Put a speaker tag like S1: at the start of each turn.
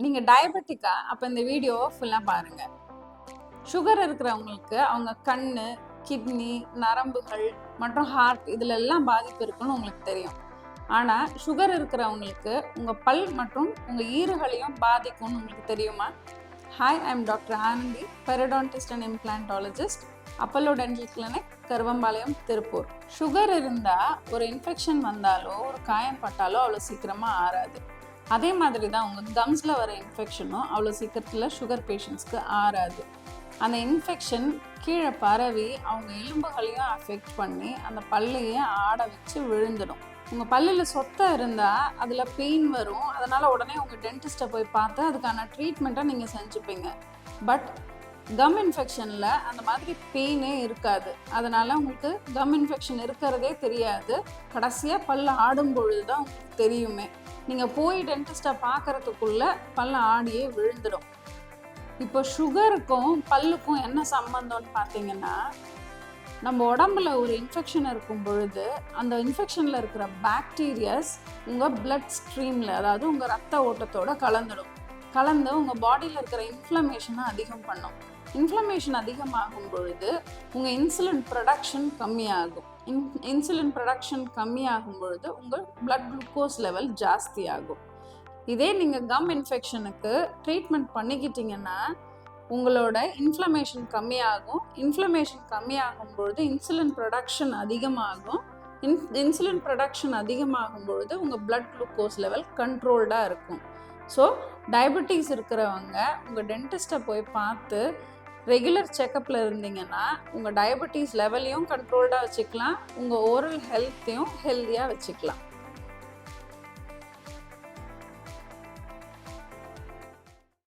S1: நீங்கள் டயபெட்டிக்கா? அப்போ இந்த வீடியோவை ஃபுல்லாக பாருங்கள். சுகர் இருக்கிறவங்களுக்கு அவங்க கண், கிட்னி, நரம்புகள் மற்றும் ஹார்ட் இதில் எல்லாம் பாதிப்பு இருக்குன்னு உங்களுக்கு தெரியும். ஆனால் சுகர் இருக்கிறவங்களுக்கு உங்கள் பல் மற்றும் உங்கள் ஈறுகளையும் பாதிக்கும்னு உங்களுக்கு தெரியுமா? Hi, I am doctor Anandhi, periodontist and implantologist, Apollo dental clinic, Karuvampalayam, Tiruppur. Sugar இருந்தால் ஒரு இன்ஃபெக்ஷன் வந்தாலோ ஒரு காயம் பட்டாலோ அவ்வளோ சீக்கிரமாக ஆறாது. அதே மாதிரி தான் உங்கள் கம்ஸில் வர இன்ஃபெக்ஷனும் அவ்வளோ சீக்கிரத்தில் சுகர் பேஷண்ட்ஸ்க்கு ஆறாது. அந்த இன்ஃபெக்ஷன் கீழே பரவி அவங்க எலும்புகளையும் அஃபெக்ட் பண்ணி அந்த பல்லையே ஆட வச்சு விழுந்துடும். உங்கள் பல்லில் சொத்தை இருந்தால் அதில் பெயின் வரும். அதனால் உடனே உங்கள் டென்டிஸ்ட்டை போய் பார்த்து அதுக்கான ட்ரீட்மெண்ட்டை நீங்கள் செஞ்சுப்பீங்க. பட் கம் இன்ஃபெக்ஷனில் அந்த மாதிரி பெயினே இருக்காது. அதனால் உங்களுக்கு கம் இன்ஃபெக்ஷன் இருக்கிறதே தெரியாது. கடைசியாக பல்ல ஆடும் பொழுது தான் உங்களுக்கு தெரியுமே. நீங்கள் போய் டென்டிஸ்ட்டை பார்க்குறதுக்குள்ளே பல்ல ஆடியே விழுந்துடும். இப்போ சுகருக்கும் பல்லுக்கும் என்ன சம்மந்தம்னு பார்த்தீங்கன்னா, நம்ம உடம்புல ஒரு இன்ஃபெக்ஷன் இருக்கும் பொழுது அந்த இன்ஃபெக்ஷனில் இருக்கிற பாக்டீரியாஸ் உங்கள் பிளட் ஸ்ட்ரீமில், அதாவது உங்கள் ரத்த ஓட்டத்தோடு கலந்து உங்கள் பாடியில் இருக்கிற இன்ஃப்ளமேஷனை அதிகம் பண்ணும். இன்ஃப்ளமேஷன் அதிகமாகும் பொழுது உங்கள் இன்சுலின் ப்ரொடக்ஷன் கம்மியாகும். இன்சுலின் ப்ரொடக்ஷன் கம்மியாகும் பொழுது உங்கள் பிளட் குளுக்கோஸ் லெவல் ஜாஸ்தி ஆகும். இதே நீங்கள் கம் இன்ஃபெக்ஷனுக்கு ட்ரீட்மெண்ட் பண்ணிக்கிட்டிங்கன்னா உங்களோட இன்ஃப்ளமேஷன் கம்மியாகும். இன்ஃப்ளமேஷன் கம்மியாகும் பொழுது இன்சுலின் ப்ரொடக்ஷன் அதிகமாகும். இன்சுலின் ப்ரொடக்ஷன் அதிகமாகும் பொழுது உங்கள் பிளட் குளுக்கோஸ் லெவல் கண்ட்ரோல்டாக இருக்கும். ஸோ டயபெட்டிஸ் இருக்கிறவங்க உங்கள் டென்டிஸ்ட்டை போய் பார்த்து ரெகுலர் செக்கப்பில் இருந்தீங்கன்னா உங்கள் டயபெட்டிஸ் லெவலையும் கண்ட்ரோல்டாக வச்சுக்கலாம், உங்கள் ஓரல் ஹெல்த்தையும் ஹெல்த்தியாக வச்சுக்கலாம்.